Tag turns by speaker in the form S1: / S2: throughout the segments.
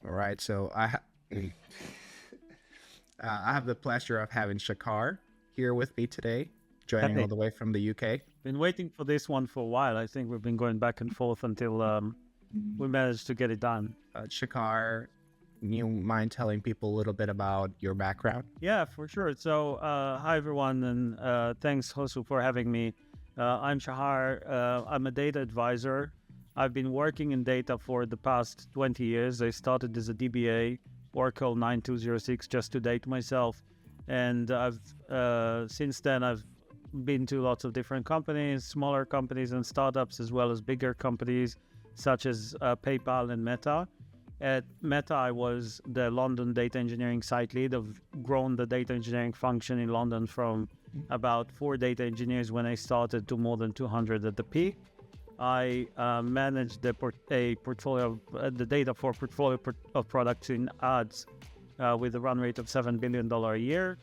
S1: All right, so I have the pleasure of having Shachar here with me today, joining all
S2: Hey,
S1: the way from the UK.
S2: been waiting for this one for a while. I think we've been going back and forth until we managed to get it done.
S1: Shachar, you mind telling people a little bit about your background?
S2: Yeah, for sure. So, hi everyone, and thanks, Hosu, for having me. I'm Shahar. I'm a data advisor. I've been working in data for the past 20 years. I started as a DBA, Oracle 9206, just to date myself, and I've since then I've been to lots of different companies, smaller companies and startups, as well as bigger companies such as PayPal and Meta. At Meta, I was the London data engineering site lead. I've grown the data engineering function in London from about 4 data engineers when I started to more than 200 at the peak. I managed a portfolio of the data for portfolio of products in ads with a run rate of $7 billion a year.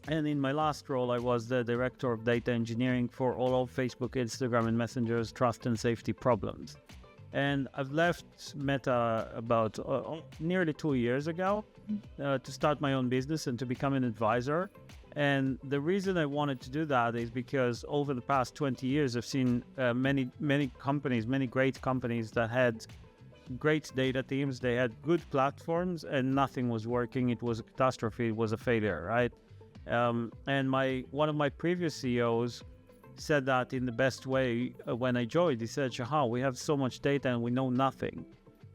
S2: And in my last role, I was the director of data engineering for all of Facebook, Instagram, and Messenger's trust and safety problems. And I've left Meta about nearly 2 years ago to start my own business and to become an advisor. And the reason I wanted to do that is because over the past 20 years, I've seen many companies, many great companies that had great data teams. They had good platforms and nothing was working. It was a catastrophe. It was a failure, right? And one of my previous CEOs said that in the best way when I joined. He said, Shahar, we have so much data and we know nothing,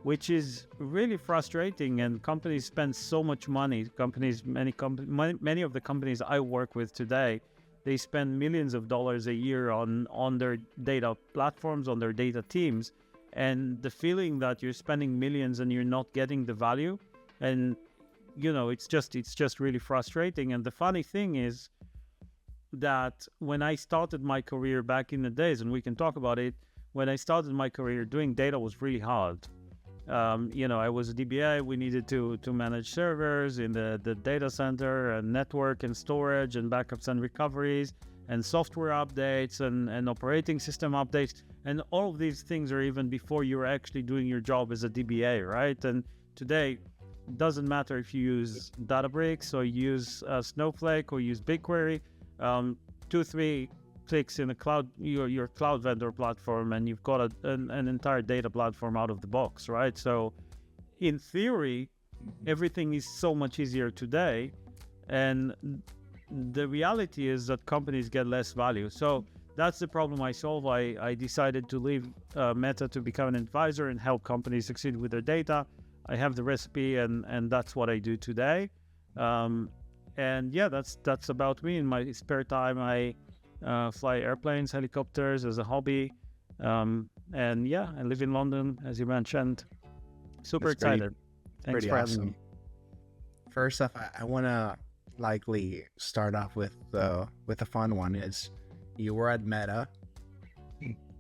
S2: which is really frustrating. And companies spend so much money. Many of the companies I work with today, they spend millions of dollars a year on their data platforms, on their data teams. And the feeling that you're spending millions and you're not getting the value, and it's just really frustrating. And the funny thing is that when I started my career back in the days, and we can talk about it, when I started my career, doing data was really hard. I was a DBA. We needed to manage servers in the data center and network and storage and backups and recoveries and software updates and operating system updates. And all of these things are even before you're actually doing your job as a DBA, right? And today, it doesn't matter if you use Databricks or use Snowflake or use BigQuery. 2-3 clicks in the cloud, your cloud vendor platform, and you've got an entire data platform out of the box, right? So in theory, everything is so much easier today, and the reality is that companies get less value. So that's the problem I solve. I decided to leave Meta to become an advisor and help companies succeed with their data. I have the recipe, and that's what I do today. And yeah, that's about me. In my spare time, I fly airplanes, helicopters as a hobby. And yeah, I live in London, as you mentioned. Super
S1: That's pretty,
S2: excited. Thanks
S1: pretty
S2: for having me.
S1: awesome. First off, I want to likely start off with a fun one. Is you were at Meta,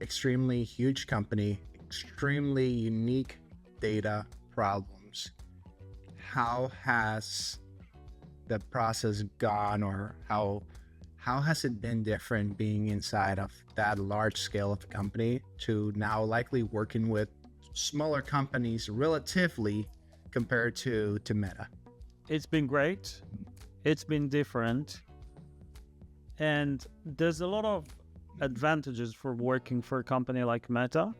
S1: extremely huge company, extremely unique data problems. How has the process gone, or how has it been different being inside of that large scale of a company to now likely working with smaller companies relatively compared to Meta?
S2: It's been great. It's been different. And there's a lot of advantages for working for a company like Meta.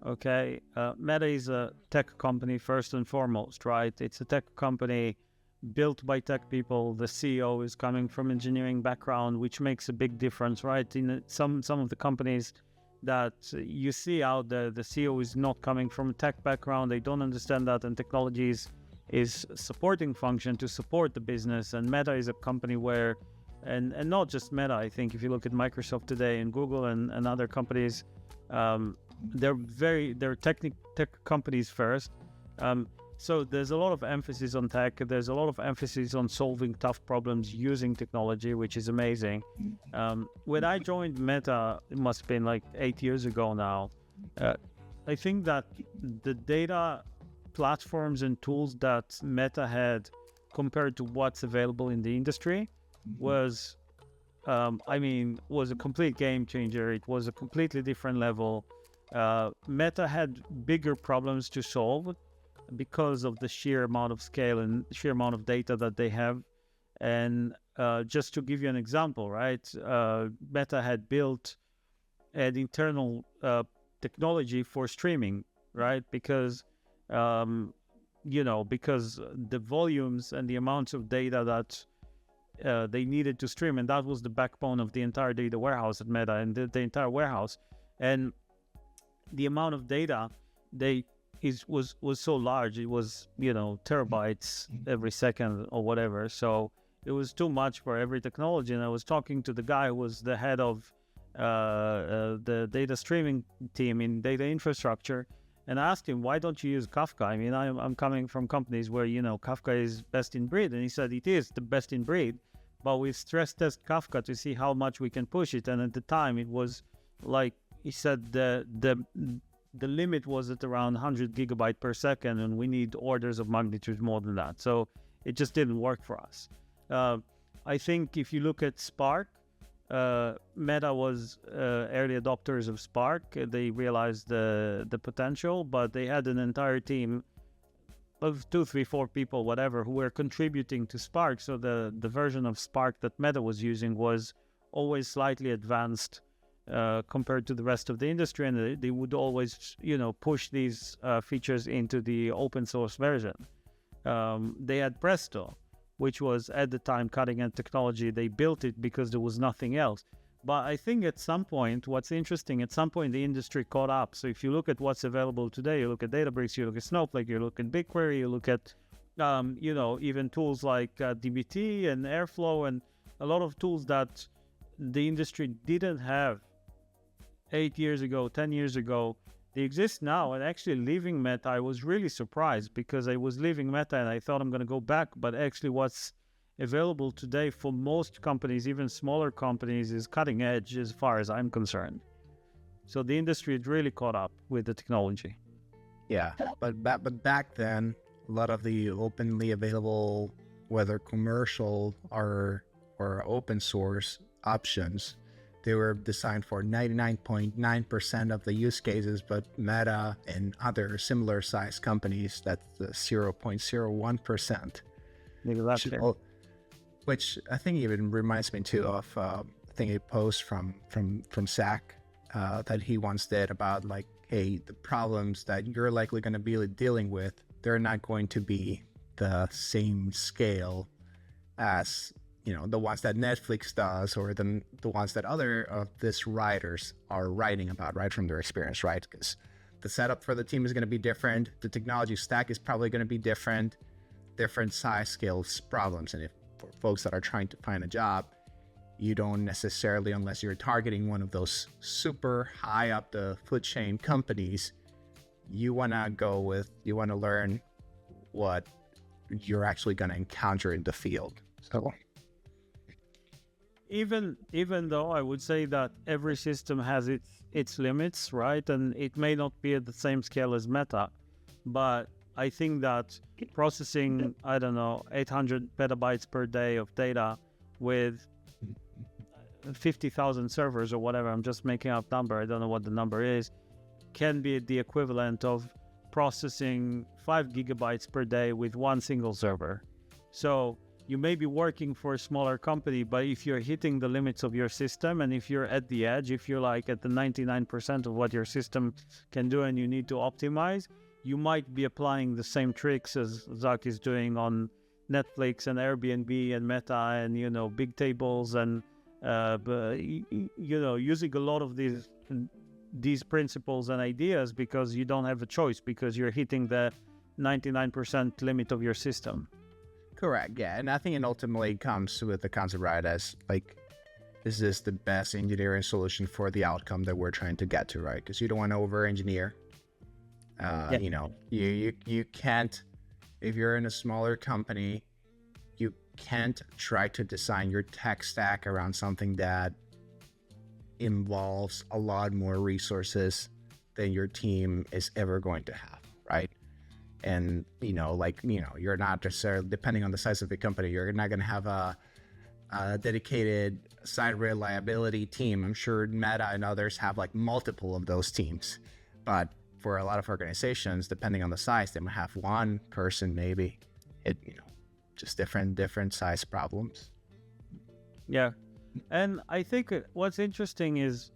S2: Okay. Meta is a tech company first and foremost, right? It's a tech company built by tech people. The CEO is coming from engineering background, which makes a big difference, right? In some of the companies that you see out there, the CEO is not coming from a tech background. They don't understand that, and technology is supporting function to support the business. And Meta is a company where, and not just Meta, I think if you look at Microsoft today and Google and other companies, they're tech companies first. So there's a lot of emphasis on tech. There's a lot of emphasis on solving tough problems using technology, which is amazing. When I joined Meta, it must have been like 8 years ago now. I think that the data platforms and tools that Meta had compared to what's available in the industry was a complete game changer. It was a completely different level. Meta had bigger problems to solve, because of the sheer amount of scale and sheer amount of data that they have. And just to give you an example, right? Meta had built an internal technology for streaming, right? Because because the volumes and the amounts of data that they needed to stream, and that was the backbone of the entire data warehouse at Meta and the entire warehouse. And the amount of data was so large. It was terabytes every second or whatever. So it was too much for every technology. And I was talking to the guy who was the head of the data streaming team in data infrastructure, and I asked him, why don't you use Kafka? I mean, I'm coming from companies where Kafka is best in breed, and he said it is the best in breed, but we stress test Kafka to see how much we can push it. And at the time, it was like he said the limit was at around 100 gigabyte per second, and we need orders of magnitude more than that. So it just didn't work for us. I think if you look at Spark, Meta was early adopters of Spark. They realized the potential, but they had an entire team of 2, 3, 4 people, whatever, who were contributing to Spark. So the version of Spark that Meta was using was always slightly advanced compared to the rest of the industry, and they would always push these features into the open source version. They had Presto, which was at the time cutting-edge technology. They built it because there was nothing else. But I think at some point, what's interesting, at some point the industry caught up. So if you look at what's available today, you look at Databricks, you look at Snowflake, you look at BigQuery, you look at even tools like dbt and Airflow, and a lot of tools that the industry didn't have 8 years ago, 10 years ago. They exist now. And actually leaving Meta, I was really surprised, because I was leaving Meta and I thought I'm going to go back. But actually what's available today for most companies, even smaller companies, is cutting edge as far as I'm concerned. So the industry had really caught up with the technology.
S1: Yeah, but back then, a lot of the openly available, whether commercial or open source options, they were designed for 99.9% of the use cases, but Meta and other similar sized companies, that's the 0.01%. Which I think even reminds me too of I think a post from Zach that he once did about like, hey, the problems that you're likely going to be dealing with, they're not going to be the same scale as the ones that Netflix does, or the ones that other of these writers are writing about, right, from their experience, right? Because the setup for the team is going to be different. The technology stack is probably going to be different size scales problems. And if for folks that are trying to find a job, you don't necessarily, unless you're targeting one of those super high up the food chain companies, you want to learn what you're actually going to encounter in the field. So
S2: even though I would say that every system has its limits, right? And it may not be at the same scale as Meta, but I think that processing, 800 petabytes per day of data with 50,000 servers or whatever, I'm just making up number, I don't know what the number is, can be the equivalent of processing 5 gigabytes per day with one single server. So you may be working for a smaller company, but if you're hitting the limits of your system, and if you're at the edge, if you're like at the 99% of what your system can do and you need to optimize, you might be applying the same tricks as Zach is doing on Netflix and Airbnb and Meta and, big tables and, using a lot of these principles and ideas, because you don't have a choice, because you're hitting the 99% limit of your system.
S1: Correct, yeah. And I think it ultimately comes with the concept, right, as like, is this the best engineering solution for the outcome that we're trying to get to, right? Because you don't want to over-engineer. You can't, if you're in a smaller company, you can't try to design your tech stack around something that involves a lot more resources than your team is ever going to have, right? And, you're not necessarily, depending on the size of the company, you're not going to have a dedicated site reliability team. I'm sure Meta and others have like multiple of those teams. But for a lot of organizations, depending on the size, they might have one person maybe. Just different size problems.
S2: Yeah. And I think what's interesting is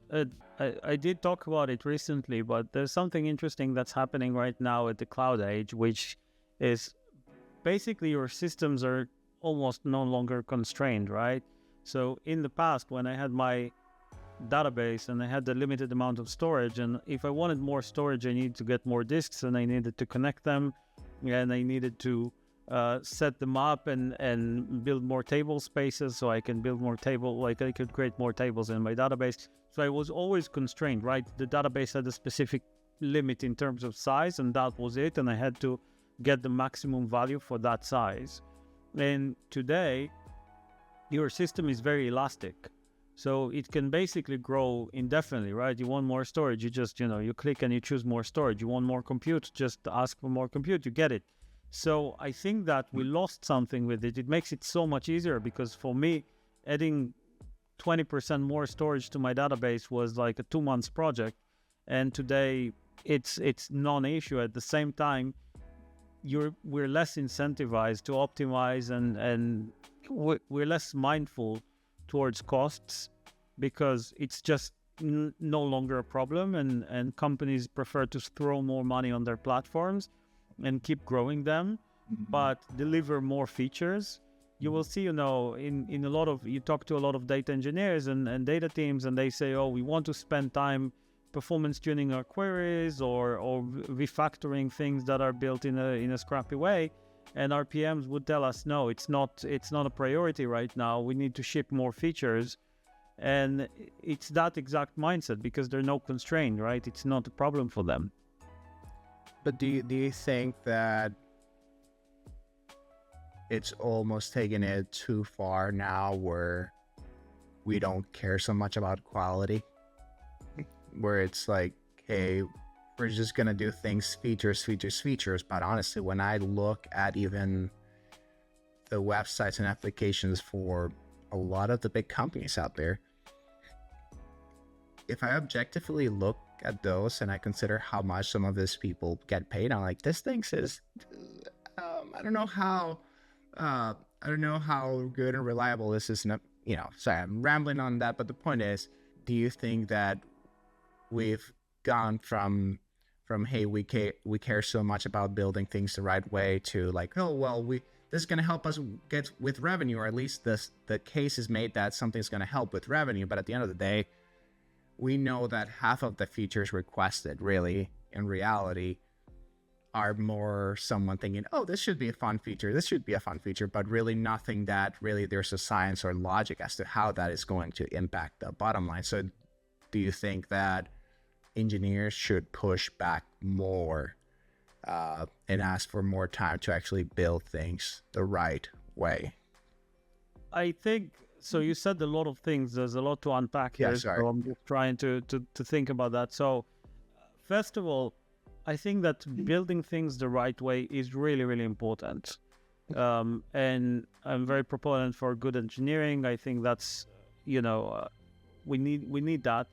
S2: I did talk about it recently, but there's something interesting that's happening right now at the cloud age, which is basically your systems are almost no longer constrained, right? So in the past, when I had my database and I had the limited amount of storage, and if I wanted more storage, I needed to get more disks and I needed to connect them, and I needed to set them up and build more table spaces so I can build more I could create more tables in my database. So I was always constrained, right? The database had a specific limit in terms of size, and that was it. And I had to get the maximum value for that size. And today, your system is very elastic. So it can basically grow indefinitely, right? You want more storage, you just, you click and you choose more storage. You want more compute, just ask for more compute, you get it. So I think that we lost something with it. It makes it so much easier because for me, adding 20% more storage to my database was like a 2 months project. And today it's non-issue. At the same time, we're less incentivized to optimize and we're less mindful towards costs because it's just no longer a problem, and companies prefer to throw more money on their platforms and keep growing them, but deliver more features. You will see, in a lot of, you talk to a lot of data engineers and data teams, and they say, oh, we want to spend time performance tuning our queries or refactoring things that are built in a scrappy way. And our PMs would tell us, no, it's not a priority right now. We need to ship more features. And it's that exact mindset because they're no constraint, right? It's not a problem for them.
S1: But do you think that it's almost taken it too far now where we don't care so much about quality? Where it's like, hey, we're just going to do things, features. But honestly, when I look at even the websites and applications for a lot of the big companies out there, if I objectively look at those and I consider how much some of these people get paid, I'm like, this thing says, I don't know how good and reliable this is. Sorry, I'm rambling on that, but the point is, do you think that we've gone from hey, we care so much about building things the right way to like, oh well, this is going to help us get with revenue, or at least the case is made that something's going to help with revenue, but at the end of the day, we know that half of the features requested really in reality are more someone thinking, oh, this should be a fun feature, but really nothing that really there's a science or logic as to how that is going to impact the bottom line. So do you think that engineers should push back more and ask for more time to actually build things the right way?
S2: I think so. You said a lot of things. There's a lot to unpack here.
S1: Sorry.
S2: So I'm just trying to think about that. So first of all, I think that building things the right way is really, really important. And I'm very proponent for good engineering. I think that's, we need that.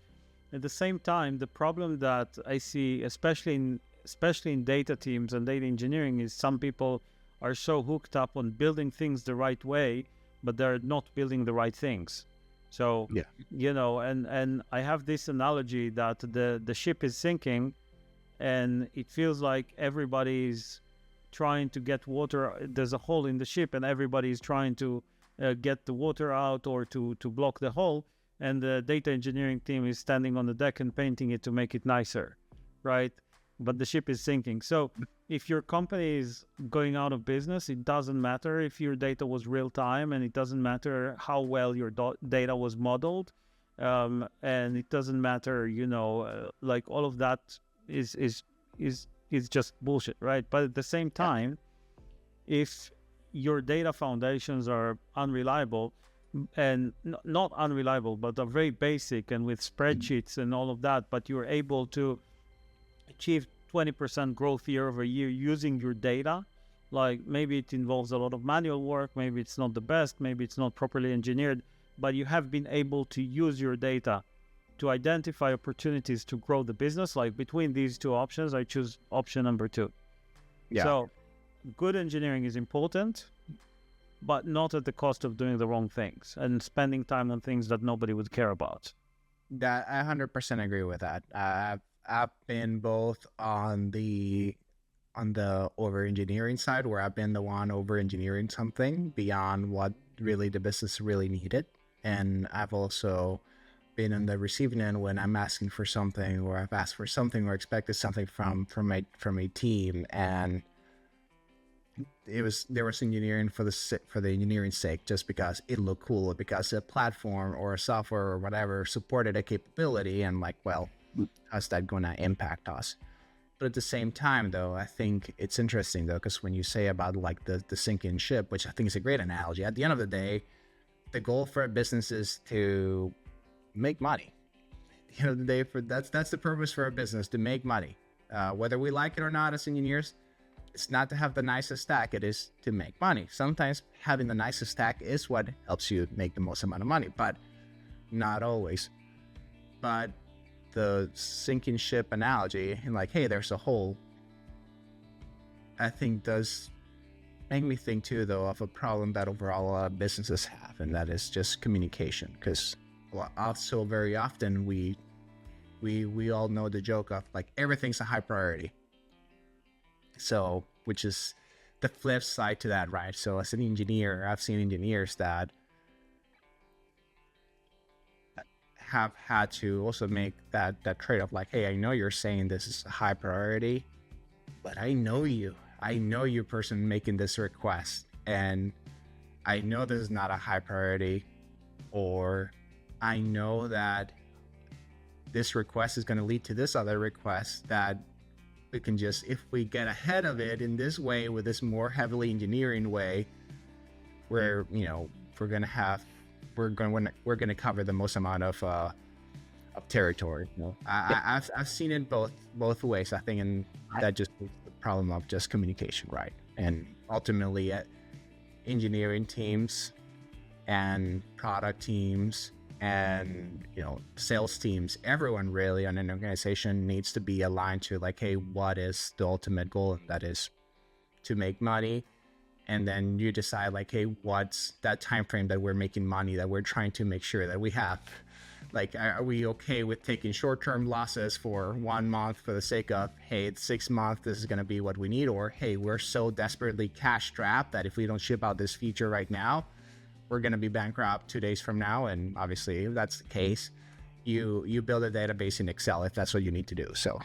S2: At the same time, the problem that I see, especially in data teams and data engineering, is some people are so hooked up on building things the right way, but they're not building the right things. So, and I have this analogy that the ship is sinking, and it feels like everybody's trying to get water. There's a hole in the ship, and everybody's trying to get the water out or to block the hole. And the data engineering team is standing on the deck and painting it to make it nicer, right? But the ship is sinking. So if your company is going out of business, it doesn't matter if your data was real time, and it doesn't matter how well your data was modeled, and it doesn't matter, like all of that is just bullshit, right? But at the same time, if your data foundations are unreliable, and not unreliable, but are very basic and with spreadsheets and all of that, but you're able to achieve 20% growth year over year using your data, like maybe it involves a lot of manual work, maybe it's not the best, maybe it's not properly engineered, but you have been able to use your data to identify opportunities to grow the business. Like between these two options, I choose option number 2.
S1: Yeah.
S2: So good engineering is important, but not at the cost of doing the wrong things and spending time on things that nobody would care about.
S1: That I 100% agree with that. I've been both on the over engineering side, where I've been the one over engineering something beyond what really the business really needed, and I've also been on the receiving end when I'm asking for something, or I've asked for something, or expected something from a team, and there was engineering for the engineering's sake, just because it looked cool, or because a platform or a software or whatever supported a capability, and like, well, how's that going to impact us? But at the same time, though, I think it's interesting, though, because when you say about like the sinking ship, which I think is a great analogy, at the end of the day, the goal for a business is to make money. At the end of the day, that's the purpose for a business, to make money. Whether we like it or not as engineers, it's not to have the nicest stack, it is to make money. Sometimes having the nicest stack is what helps you make the most amount of money, but not always. But the sinking ship analogy, and like, hey, there's a hole, I think does make me think too, though, of a problem that overall a lot of businesses have, and that is just communication. Because also very often we all know the joke of like, everything's a high priority. So, which is the flip side to that, right? So as an engineer, I've seen engineers that have had to also make that trade-off, like, hey, I know you're saying this is a high priority, but I know you person making this request, and I know this is not a high priority, or I know that this request is going to lead to this other request that we can just, if we get ahead of it in this way, with this more heavily engineering way, where, you know, we're going to cover the most amount of territory. You know? I've seen it both ways, I think, and that just is the problem of just communication, right? And ultimately, engineering teams and product teams and, you know, sales teams, everyone really on an organization needs to be aligned to like, hey, what is the ultimate goal? That is to make money. And then you decide like, hey, what's that time frame that we're making money, that we're trying to make sure that we have? Like, are we okay with taking short-term losses for 1 month for the sake of, hey, it's 6 months, this is going to be what we need? Or, hey, we're so desperately cash strapped that if we don't ship out this feature right now, we're going to be bankrupt 2 days from now. And obviously, if that's the case, you build a database in Excel if that's what you need to do. So,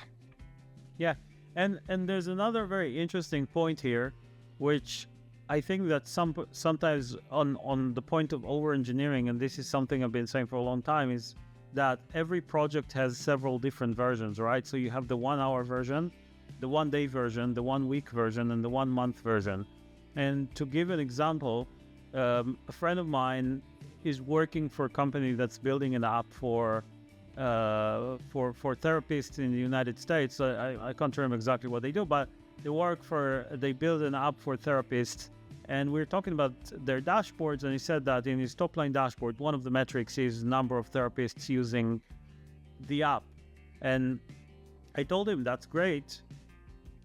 S2: yeah. And there's another very interesting point here, which I think that sometimes on the point of over-engineering, and this is something I've been saying for a long time, is that every project has several different versions, right? So you have the 1 hour version, the 1 day version, the 1 week version, and the 1 month version. And to give an example, a friend of mine is working for a company that's building an app for therapists in the United States. I can't remember exactly what they do, but they build an app for therapists. And we're talking about their dashboards, and he said that in his top line dashboard, one of the metrics is number of therapists using the app. And I told him that's great,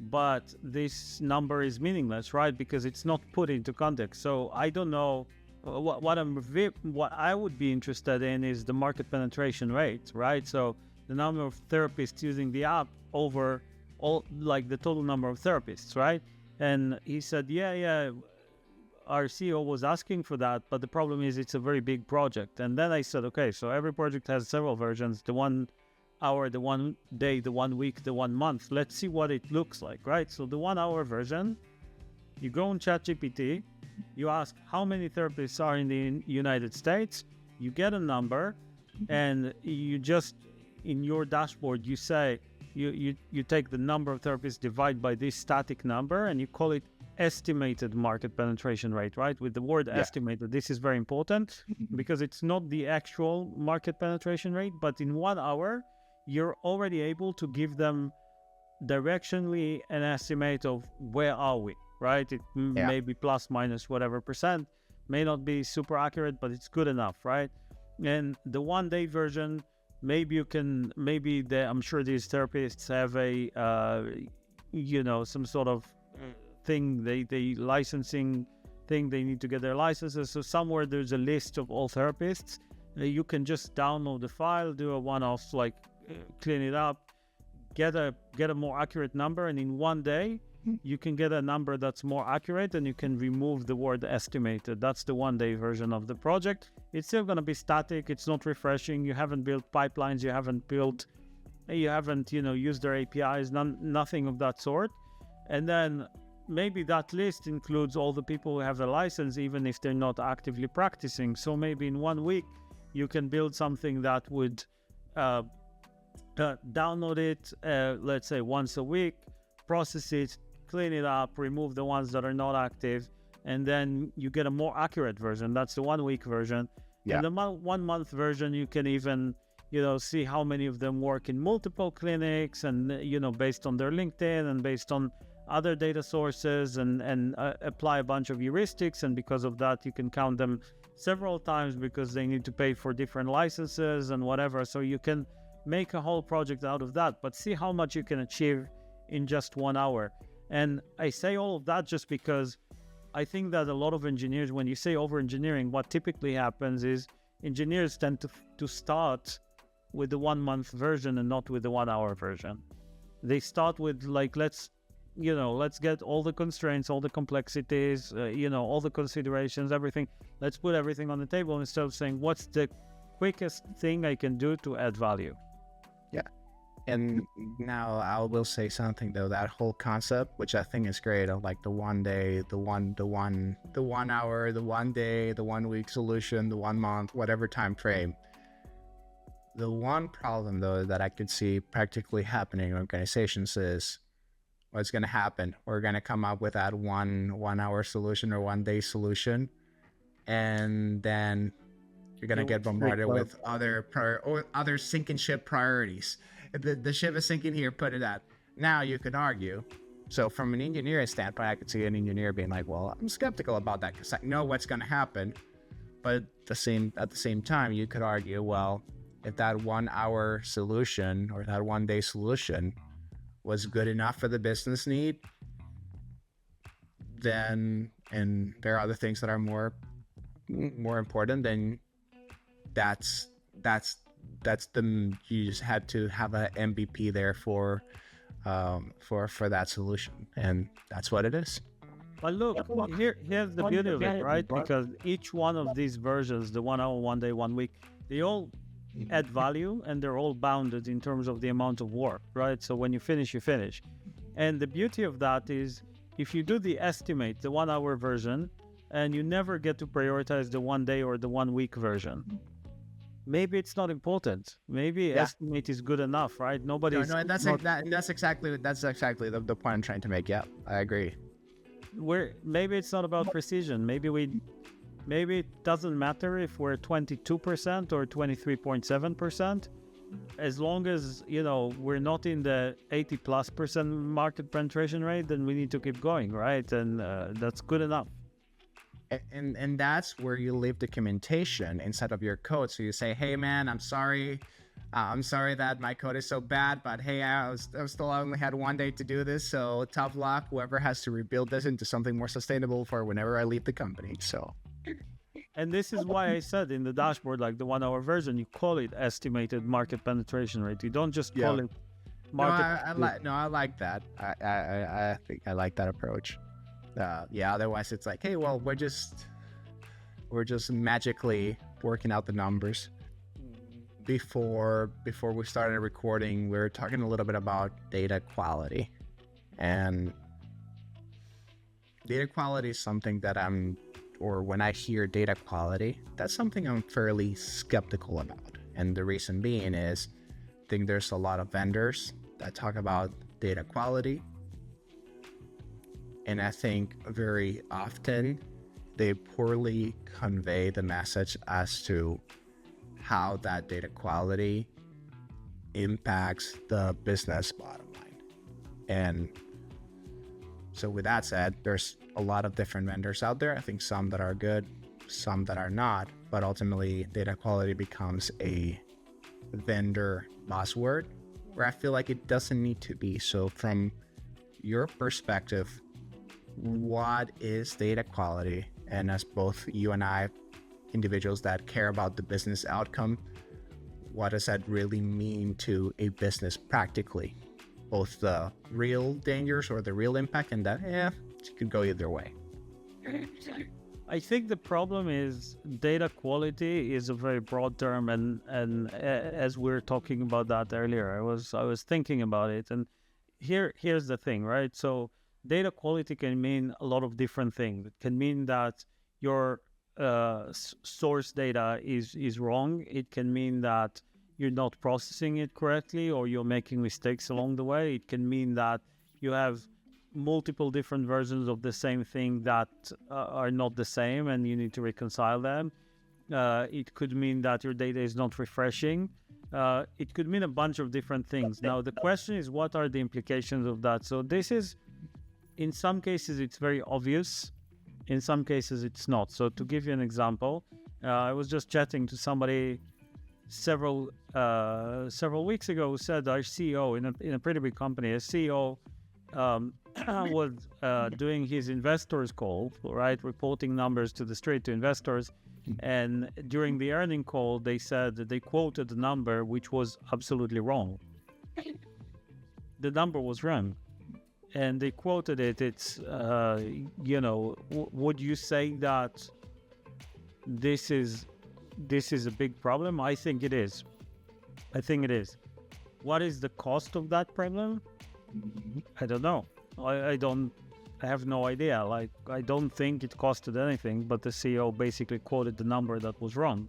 S2: but this number is meaningless, right? Because it's not put into context. So I don't know what I would be interested in is the market penetration rate, right? So the number of therapists using the app over all, like the total number of therapists, right? And he said, yeah, our CEO was asking for that, but the problem is it's a very big project. And then I said, okay, so every project has several versions, the 1 hour, the 1 day, the 1 week, the 1 month. Let's see what it looks like, right? So the 1 hour version, you go on ChatGPT, you ask how many therapists are in the United States, you get a number, and you just, in your dashboard, you say, you take the number of therapists, divide by this static number, and you call it estimated market penetration rate, right? With the word estimated, this is very important because it's not the actual market penetration rate, but in 1 hour, you're already able to give them directionally an estimate of where are we, right? It may be plus minus whatever percent, may not be super accurate, but it's good enough, right? And the 1 day version, maybe I'm sure these therapists have a some sort of thing, they licensing thing, they need to get their licenses. So somewhere there's a list of all therapists. You can just download the file, do a one-off, like clean it up, get a more accurate number, and in one day you can get a number that's more accurate, and you can remove the word estimated. That's the one-day version of the project. It's still going to be static. It's not refreshing. You haven't built pipelines. You haven't used their APIs, nothing of that sort. And then maybe that list includes all the people who have a license, even if they're not actively practicing. So maybe in 1 week, you can build something that would download it, let's say once a week, process it, clean it up, remove the ones that are not active, and then you get a more accurate version. That's the 1 week version.
S1: Yeah.
S2: And the 1 month version, you can even see how many of them work in multiple clinics, and based on their LinkedIn and based on other data sources, and apply a bunch of heuristics. And because of that, you can count them several times because they need to pay for different licenses and whatever. So you can make a whole project out of that, but see how much you can achieve in just 1 hour. And I say all of that just because I think that a lot of engineers, when you say over engineering, what typically happens is engineers tend to start with the 1 month version and not with the 1 hour version. They start with like, let's get all the constraints, all the complexities, all the considerations, everything. Let's put everything on the table instead of saying, what's the quickest thing I can do to add value?
S1: Yeah. And now I will say something though, that whole concept, which I think is great, of like the 1 day, the 1 hour, the 1 day, the 1 week solution, the 1 month, whatever time frame. The one problem though that I could see practically happening in organizations is what's going to happen. We're going to come up with that 1 hour solution or 1 day solution, and then you're going to get bombarded with other sinking ship priorities. The ship is sinking here, put it out. Now you could argue. So from an engineering standpoint, I could see an engineer being like, well, I'm skeptical about that because I know what's going to happen. But at the same time, you could argue, well, if that 1 hour solution or that 1 day solution was good enough for the business need, then, and there are other things that are more important, then that's you just had to have a MVP there for that solution, and that's what it is.
S2: But look, here's the beauty of it, right? Because each one of these versions, the 1 hour, 1 day, 1 week, they all add value, and they're all bounded in terms of the amount of work, right? So when you finish, you finish. And the beauty of that is if you do the estimate, the 1 hour version, and you never get to prioritize the 1 day or the 1 week version, maybe it's not important. Maybe estimate is good enough, right? That's
S1: exactly the point I'm trying to make. Yeah, I agree.
S2: Maybe it's not about precision. Maybe it doesn't matter if we're 22% or 23.7%, as long as we're not in the 80+% market penetration rate. Then we need to keep going, right? And that's good enough.
S1: And that's where you leave documentation inside of your code. So you say, hey man, I'm sorry that my code is so bad, but hey, I still only had 1 day to do this, so tough luck, whoever has to rebuild this into something more sustainable for whenever I leave the company. So,
S2: and this is why I said in the dashboard, like the 1 hour version, you call it estimated market penetration rate. You don't just call it market.
S1: I like that. I think I like that approach. Otherwise it's like, hey, well, we're just magically working out the numbers. Before we started recording, we were talking a little bit about data quality, and data quality is something that when I hear data quality, that's something I'm fairly skeptical about. And the reason being is I think there's a lot of vendors that talk about data quality, and I think very often they poorly convey the message as to how that data quality impacts the business bottom line. And so with that said, there's a lot of different vendors out there. I think some that are good, some that are not, but ultimately data quality becomes a vendor buzzword where I feel like it doesn't need to be. So from your perspective, what is data quality? And as both you and I, individuals that care about the business outcome, what does that really mean to a business practically? Both the real dangers or the real impact, and that, it could go either way.
S2: I think the problem is data quality is a very broad term, and as we were talking about that earlier, I was thinking about it, and here's the thing, right? So data quality can mean a lot of different things. It can mean that your source data is wrong. It can mean that you're not processing it correctly, or you're making mistakes along the way. It can mean that you have multiple different versions of the same thing that are not the same, and you need to reconcile them. It could mean that your data is not refreshing. It could mean a bunch of different things. Now, the question is, what are the implications of that? So this is, in some cases, it's very obvious. In some cases, it's not. So to give you an example, I was just chatting to somebody several weeks ago who said our CEO in a pretty big company, a CEO was doing his investors call, right, reporting numbers to the street to investors, and during the earning call they said that they quoted a number which was absolutely wrong. The number was wrong, and they quoted it. It's would you say that this is a big problem? I think it is. What is the cost of that problem? I don't know. I have no idea. Like, I don't think it costed anything, but the CEO basically quoted the number that was wrong.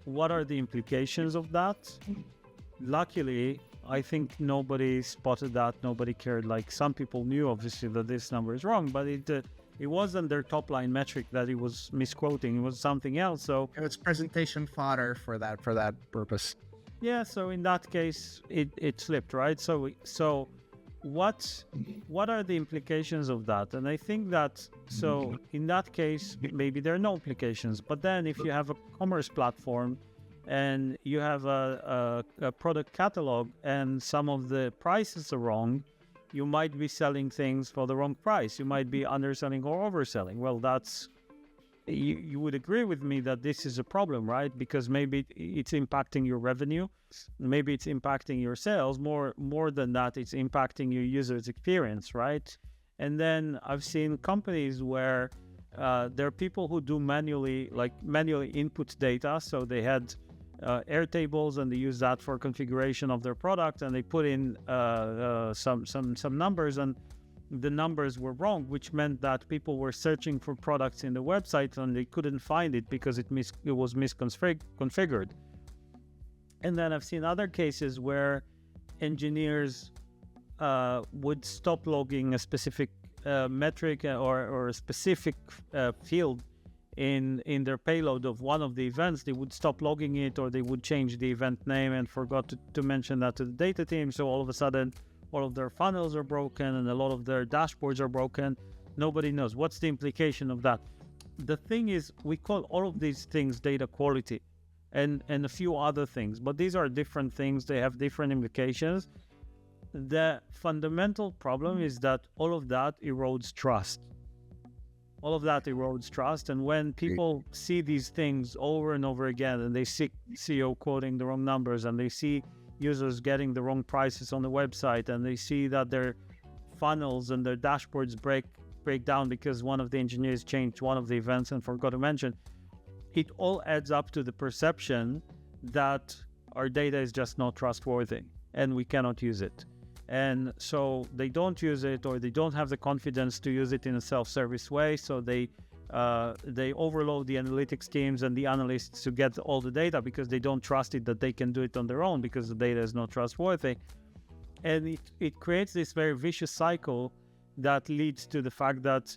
S2: What are the implications of that? Luckily, I think nobody spotted that. Nobody cared. Like, some people knew, obviously, that this number is wrong, but it wasn't their top line metric that he was misquoting. It was something else. So
S1: it was presentation fodder for that purpose.
S2: Yeah. So in that case, it slipped, right? So what are the implications of that? And I think that, so in that case, maybe there are no implications. But then if you have a commerce platform and you have a product catalog and some of the prices are wrong, you might be selling things for the wrong price. You might be underselling or overselling. Well, that's, you would agree with me that this is a problem, right? Because maybe it's impacting your revenue. Maybe it's impacting your sales. More than that, it's impacting your user's experience, right? And then I've seen companies where there are people who do manually input data. So they had Airtables, and they use that for configuration of their product, and they put in some numbers, and the numbers were wrong, which meant that people were searching for products in the website and they couldn't find it because it was misconfigured. And then I've seen other cases where engineers would stop logging a specific metric or a specific field in their payload of one of the events. They would stop logging it, or they would change the event name and forgot to mention that to the data team. So all of a sudden, all of their funnels are broken and a lot of their dashboards are broken. Nobody knows. What's the implication of that? The thing is, we call all of these things data quality and a few other things, but these are different things. They have different implications. The fundamental problem is that all of that erodes trust. And when people see these things over and over again, and they see CEO quoting the wrong numbers, and they see users getting the wrong prices on the website, and they see that their funnels and their dashboards break down because one of the engineers changed one of the events and forgot to mention, it all adds up to the perception that our data is just not trustworthy and we cannot use it. And so they don't use it, or they don't have the confidence to use it in a self-service way. So they overload the analytics teams and the analysts to get all the data because they don't trust it that they can do it on their own because the data is not trustworthy. And it creates this very vicious cycle that leads to the fact that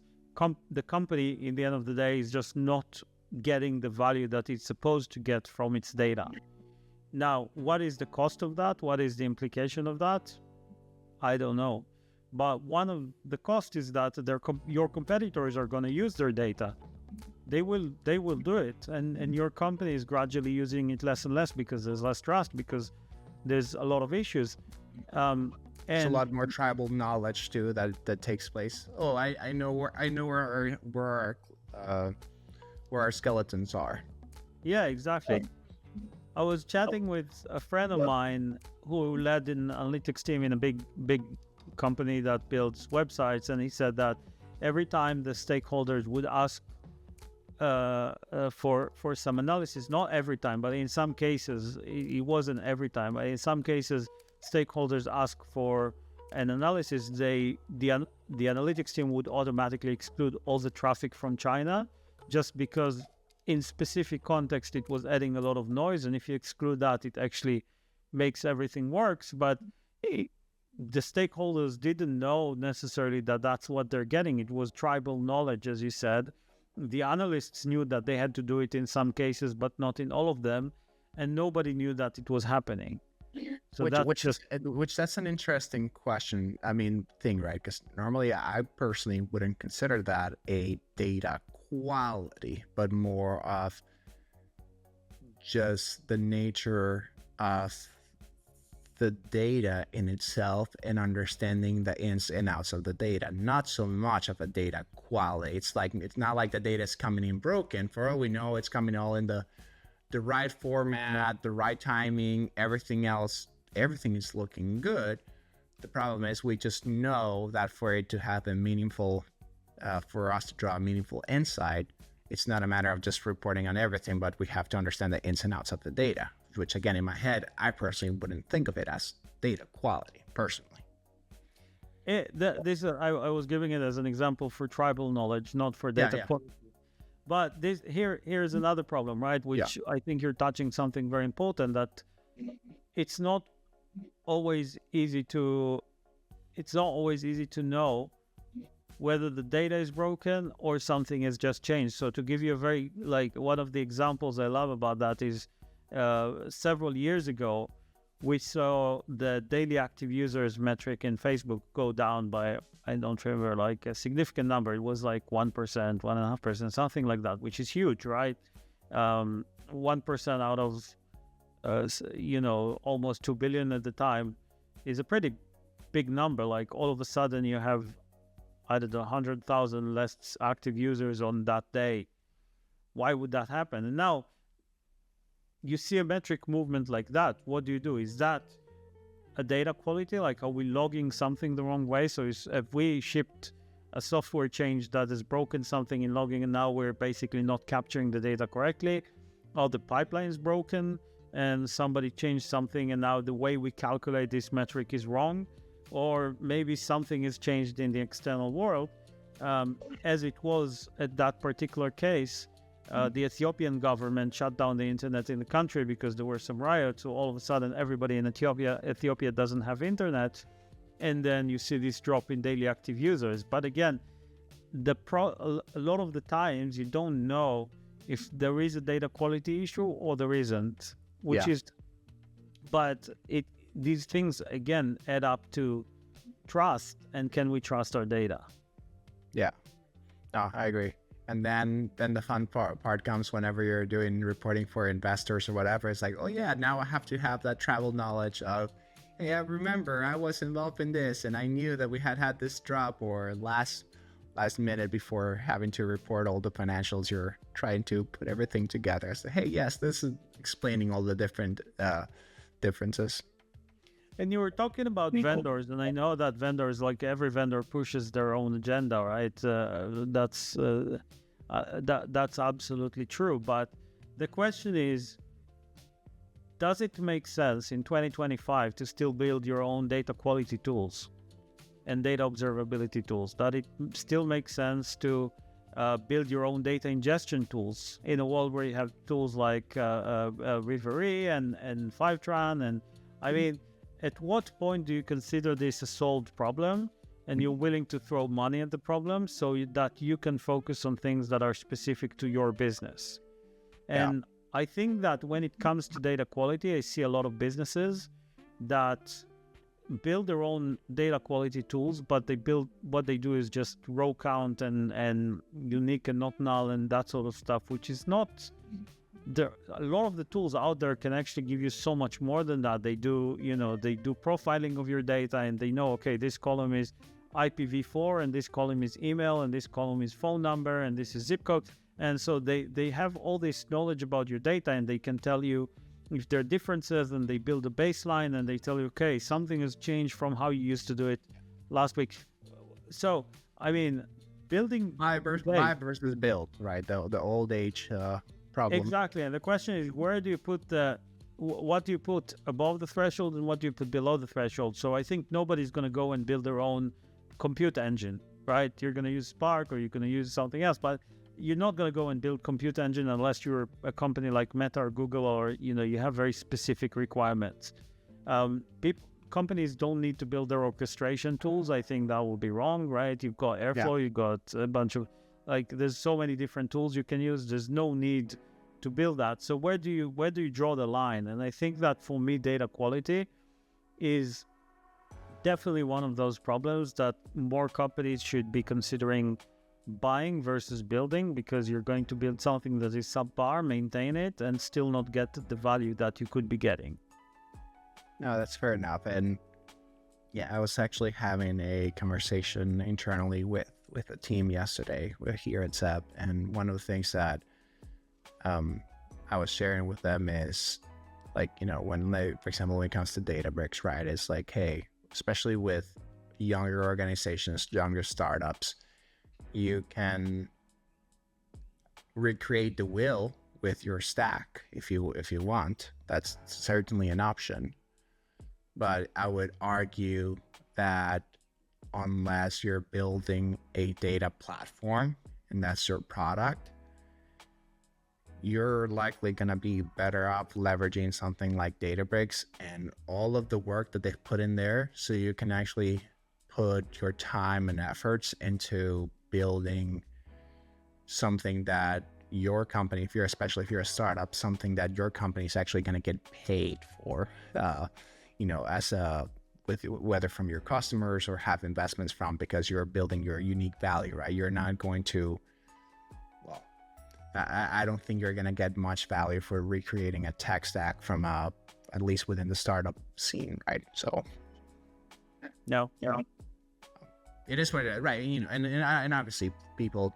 S2: the company, in the end of the day, is just not getting the value that it's supposed to get from its data. Now, what is the cost of that? What is the implication of that? I don't know. But one of the costs is that your competitors are going to use their data. they will do it, and your company is gradually using it less and less because there's less trust, because there's a lot of issues.
S1: It's a
S2: And
S1: lot more tribal knowledge too that takes place. Oh, I know where our skeletons are.
S2: yeah, exactly. I was chatting with a friend of mine who led an analytics team in a big company that builds websites, and he said that every time the stakeholders would ask for some analysis, not every time, but in some cases, it wasn't every time, but in some cases, stakeholders ask for an analysis. The analytics team would automatically exclude all the traffic from China, just because in specific context it was adding a lot of noise, and if you exclude that, it actually makes everything works. But the stakeholders didn't know necessarily that that's what they're getting. It was tribal knowledge, as you said. The analysts knew that they had to do it in some cases, but not in all of them, and nobody knew that it was happening. So
S1: which that's an interesting question. I mean, right? Because normally I personally wouldn't consider that a data quality, but more of just the nature of the data in itself and understanding the ins and outs of the data, not so much of a data quality. It's not like the data is coming in broken. For all we know, it's coming all in the right format, the right timing, everything else, everything is looking good. The problem is we just know that for it to have a meaningful, for us to draw a meaningful insight, it's not a matter of just reporting on everything, but we have to understand the ins and outs of the data, which again, in my head, I personally wouldn't think of it as data quality, personally.
S2: I was giving it as an example for tribal knowledge, not for data quality. But here's another problem, right? Which I think you're touching something very important, that it's not always easy to know whether the data is broken or something has just changed. So to give you a very, one of the examples I love about that is several years ago, we saw the daily active users metric in Facebook go down by, I don't remember, a significant number. It was 1%, 1.5%, something like that, which is huge, right? 1% out of, almost 2 billion at the time is a pretty big number. All of a sudden you have, I don't know, 100,000 less active users on that day. Why would that happen? And now you see a metric movement like that. What do? Is that a data quality? Are we logging something the wrong way? So if we shipped a software change that has broken something in logging, and now we're basically not capturing the data correctly, or the pipeline is broken and somebody changed something and now the way we calculate this metric is wrong, or maybe something has changed in the external world, as it was at that particular case. The Ethiopian government shut down the internet in the country because there were some riots. So all of a sudden, everybody in Ethiopia doesn't have internet, and then you see this drop in daily active users. But again, a lot of the times you don't know if there is a data quality issue or there isn't, but these things again add up to trust, and can we trust our data?
S1: Yeah, no, I agree. And then the fun part comes whenever you're doing reporting for investors or whatever. It's like, oh yeah, now I have to have that travel knowledge of, hey, I remember I was involved in this and I knew that we had this drop, or last minute before having to report all the financials, you're trying to put everything together. So, hey, yes, this is explaining all the different differences.
S2: And you were talking about vendors, and I know that vendors, every vendor pushes their own agenda, right? That's absolutely true. But the question is, does it make sense in 2025 to still build your own data quality tools and data observability tools? Does it still make sense to build your own data ingestion tools in a world where you have tools like Rivery and Fivetran? And I mean, at what point do you consider this a solved problem and you're willing to throw money at the problem so that you can focus on things that are specific to your business? And I think that when it comes to data quality, I see a lot of businesses that build their own data quality tools, but what they do is just row count and unique and not null and that sort of stuff, which is not there. A lot of the tools out there can actually give you so much more than that. They do, they do profiling of your data, and they know, okay, this column is IPv4 and this column is email and this column is phone number and this is zip code. And so they have all this knowledge about your data, and they can tell you if there are differences, and they build a baseline and they tell you, okay, something has changed from how you used to do it last week. So, I mean, building
S1: buy versus build, right? The old age problem.
S2: Exactly. And the question is, where do you put what do you put above the threshold and what do you put below the threshold? So I think nobody's going to go and build their own compute engine, right? You're going to use Spark or you're going to use something else, but you're not going to go and build compute engine unless you're a company like Meta or Google, or you have very specific requirements. Companies don't need to build their orchestration tools. I think that will be wrong, right? You've got Airflow, you've got a bunch of there's so many different tools you can use. There's no need to build that. So where do you draw the line? And I think that for me, data quality is definitely one of those problems that more companies should be considering buying versus building, because you're going to build something that is subpar, maintain it, and still not get the value that you could be getting.
S1: No, that's fair enough. And yeah, I was actually having a conversation internally with a team yesterday here at Zeb, and one of the things that I was sharing with them is when they, for example, when it comes to Databricks, right? It's like, hey, especially with younger organizations, younger startups, you can recreate the wheel with your stack if you want. That's certainly an option. But I would argue that unless you're building a data platform and that's your product, you're likely going to be better off leveraging something like Databricks and all of the work that they've put in there, so you can actually put your time and efforts into building something that your company, especially if you're a startup, something that your company is actually going to get paid for, whether from your customers or have investments from, because you're building your unique value, right? You're not going to, I don't think you're going to get much value for recreating a tech stack from at least within the startup scene, right? So
S2: no.
S1: It is what it is, right? And obviously people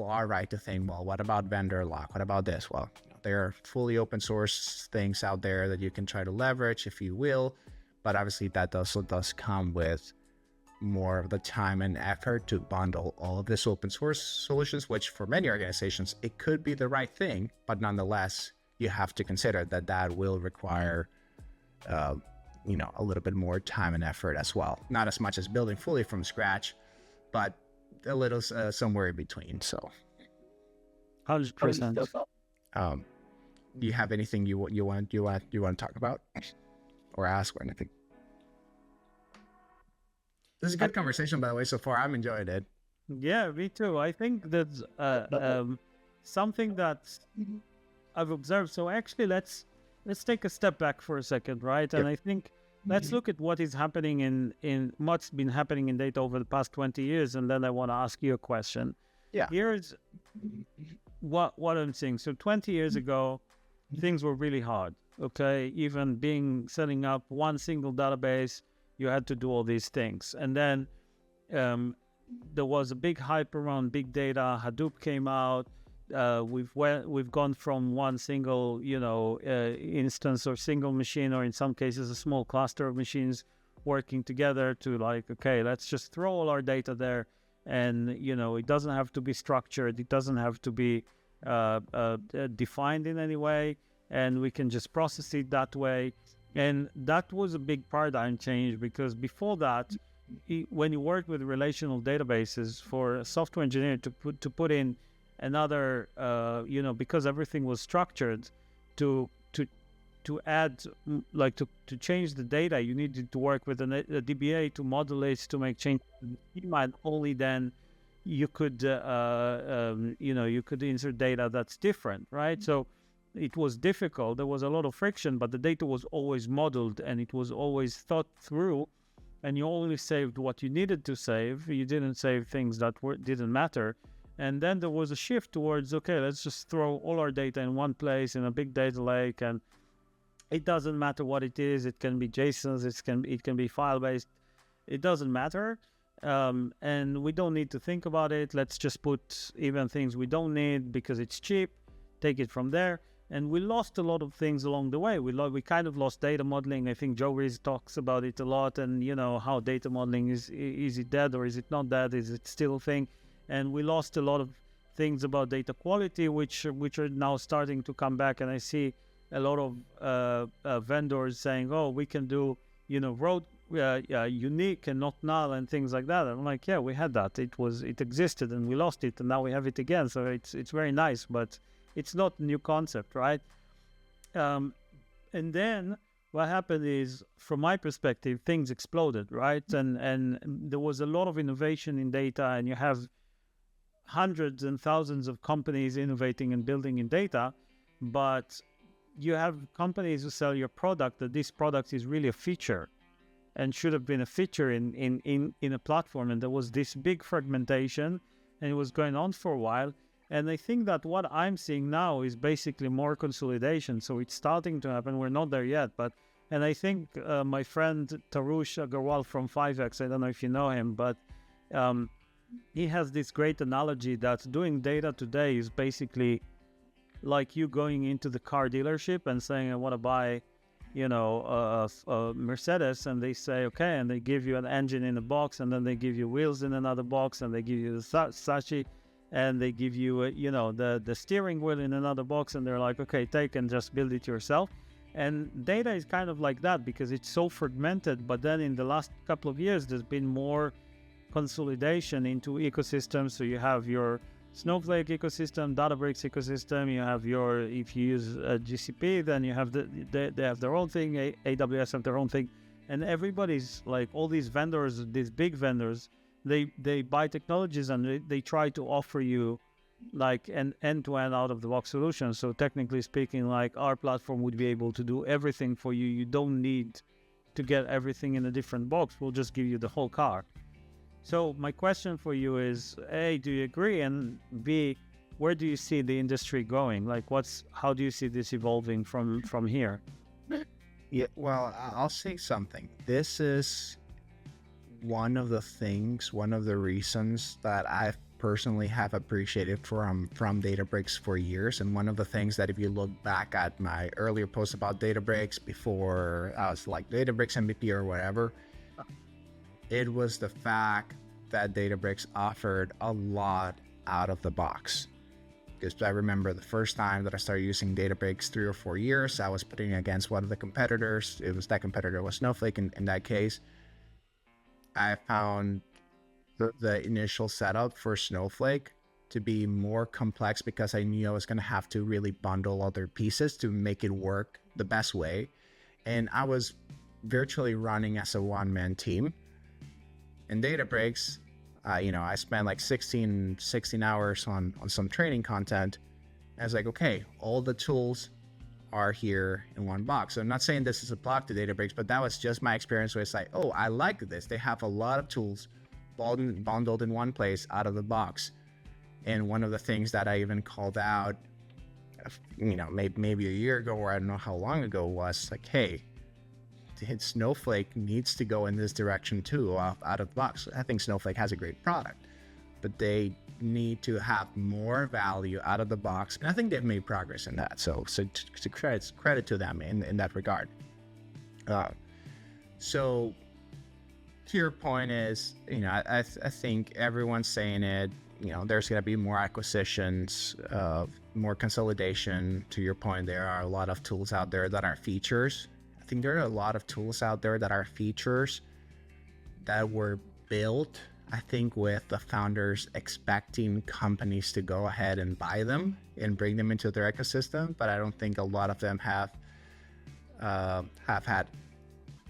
S1: are right to think, well, what about vendor lock? What about this? Well, there are fully open source things out there that you can try to leverage if you will, but obviously that also does come with more of the time and effort to bundle all of this open source solutions, which for many organizations, it could be the right thing, but nonetheless, you have to consider that will require a little bit more time and effort as well. Not as much as building fully from scratch, but a little somewhere in between. So
S2: 100%.
S1: Do you have anything you want to talk about or ask or anything? This is a good conversation, by the way, so far. I'm enjoying it.
S2: Yeah, me too. I think that's something that I've observed. So actually, let's take a step back for a second, right? And I think let's look at what is happening in what's been happening in data over the past 20 years, and then I want to ask you a question.
S1: Yeah.
S2: Here's what I'm saying. So 20 years ago, things were really hard. Okay, even setting up one single database, you had to do all these things, and then there was a big hype around big data. Hadoop came out. We've gone from one single instance or single machine, or in some cases a small cluster of machines working together, to okay, let's just throw all our data there, and it doesn't have to be structured, it doesn't have to be defined in any way, and we can just process it that way. And that was a big paradigm change, because before that, when you worked with relational databases, for a software engineer to put in another, because everything was structured, to add, to change the data, you needed to work with a DBA to model it, to make changes. And only then you could, you could insert data that's different, right? So it was difficult. There was a lot of friction, but the data was always modeled and it was always thought through, and you only saved what you needed to save. You didn't save things that didn't matter. And then there was a shift towards, okay, let's just throw all our data in one place in a big data lake, and it doesn't matter what it is. It can be JSONs, it can be file-based. It doesn't matter. And we don't need to think about it. Let's just put even things we don't need because it's cheap, take it from there. And we lost a lot of things along the way. We kind of lost data modeling. I think Joe Rees talks about it a lot, and how data modeling is it dead or is it not dead? Is it still a thing? And we lost a lot of things about data quality, which are now starting to come back. And I see a lot of vendors saying, oh, we can do unique and not null and things like that. I'm like, yeah, we had that. It existed and we lost it, and now we have it again. So it's very nice, but it's not a new concept, right? And then what happened is, from my perspective, things exploded, right? And there was a lot of innovation in data, and you have hundreds and thousands of companies innovating and building in data, but you have companies who sell your product that this product is really a feature and should have been a feature in a platform. And there was this big fragmentation, and it was going on for a while. And I think that what I'm seeing now is basically more consolidation. So it's starting to happen. We're not there yet, and I think my friend Tarush Agarwal from 5X, I don't know if you know him, but he has this great analogy that doing data today is basically like you going into the car dealership and saying, I want to buy, a Mercedes, and they say, okay, and they give you an engine in a box, and then they give you wheels in another box, and they give you the sashi, and they give you, the steering wheel in another box, and they're like, okay, take and just build it yourself. And data is kind of like that because it's so fragmented. But then in the last couple of years, there's been more consolidation into ecosystems. So you have your Snowflake ecosystem, Databricks ecosystem. You have if you use GCP, then you have they have their own thing. AWS have their own thing, and everybody's like, all these vendors, these big vendors, they buy technologies and they try to offer you like an end-to-end out-of-the-box solution. So technically speaking, like, our platform would be able to do everything for you. You don't need to get everything in a different box. We'll just give you the whole car. So my question for you is, A, do you agree? And B, where do you see the industry going? Like, how do you see this evolving from here?
S1: Yeah, well, I'll say something. This is one of the reasons that I personally have appreciated from Databricks for years. And one of the things that, if you look back at my earlier posts about Databricks before I was like Databricks MVP or whatever, it was the fact that Databricks offered a lot out of the box. Because I remember the first time that I started using Databricks 3 or 4 years, I was putting against one of the competitors. That competitor was Snowflake in that case. I found the initial setup for Snowflake to be more complex because I knew I was going to have to really bundle other pieces to make it work the best way. And I was virtually running as a one-man team. In Databricks, I spent like 16 hours on some training content. I was like, okay, all the tools are here in one box. So I'm not saying this is a block to Databricks, but that was just my experience where it's like, oh, I like this. They have a lot of tools bundled in one place out of the box. And one of the things that I even called out, maybe a year ago, or I don't know how long ago, was like, hey, Snowflake needs to go in this direction too, out of the box. I think Snowflake has a great product, but they need to have more value out of the box. And I think they've made progress in that. So to credit to them in that regard. So to your point is, I think everyone's saying it, there's going to be more acquisitions, more consolidation. To your point, there are a lot of tools out there that are features. I think there are a lot of tools out there that are features that were built, I think, with the founders expecting companies to go ahead and buy them and bring them into their ecosystem. But I don't think a lot of them have had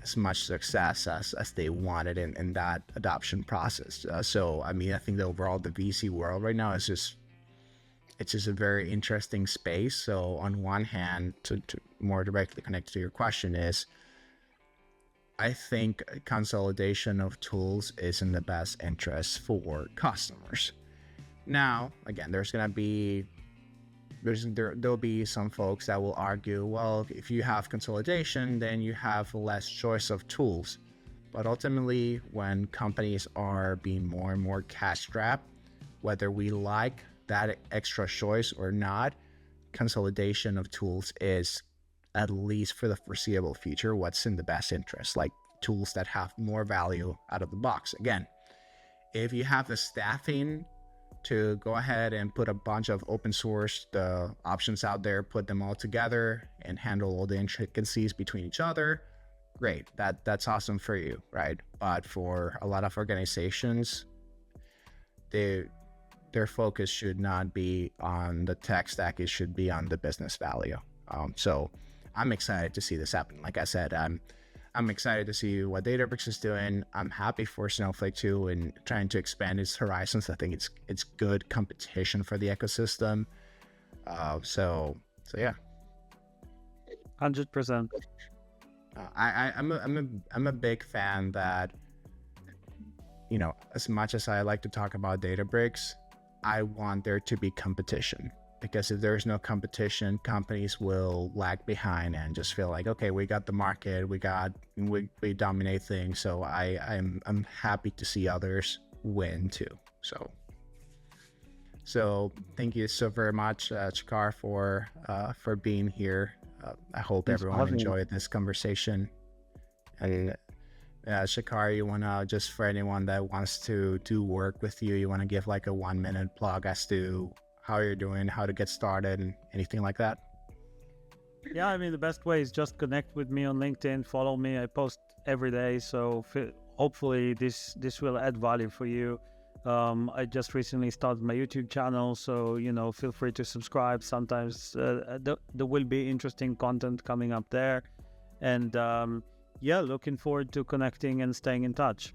S1: as much success as they wanted in that adoption process. So, I mean, I think the VC world right now is just it's just a very interesting space. So on one hand, to more directly connect to your question is, I think consolidation of tools is in the best interest for customers. Now, again, there'll be some folks that will argue, well, if you have consolidation, then you have less choice of tools. But ultimately, when companies are being more and more cash strapped, whether we like that extra choice or not, consolidation of tools is, at least for the foreseeable future, what's in the best interest, like tools that have more value out of the box. Again, if you have the staffing to go ahead and put a bunch of open source options out there, put them all together and handle all the intricacies between each other, great, that's awesome for you, right? But for a lot of organizations, their focus should not be on the tech stack, it should be on the business value. So I'm excited to see this happen. Like I said, I'm excited to see what Databricks is doing. I'm happy for Snowflake too and trying to expand its horizons. I think it's good competition for the ecosystem. So yeah.
S2: 100%.
S1: I'm a big fan that, you know, as much as I like to talk about Databricks, I want there to be competition, because if there's no competition, companies will lag behind and just feel like, okay, we got the market, we dominate things. So I'm happy to see others win too. So thank you so very much, Shachar, for being here. I hope
S2: Thanks
S1: everyone enjoyed this conversation. And Shachar, you want to, just for anyone that wants to do work with you, you want to give like a 1-minute plug as to how you're doing, how to get started, and anything like that?
S2: Yeah, I mean, the best way is just connect with me on LinkedIn, follow me. I post every day, so hopefully this will add value for you. I just recently started my YouTube channel, so, you know, feel free to subscribe. Sometimes there will be interesting content coming up there. And yeah, looking forward to connecting and staying in touch.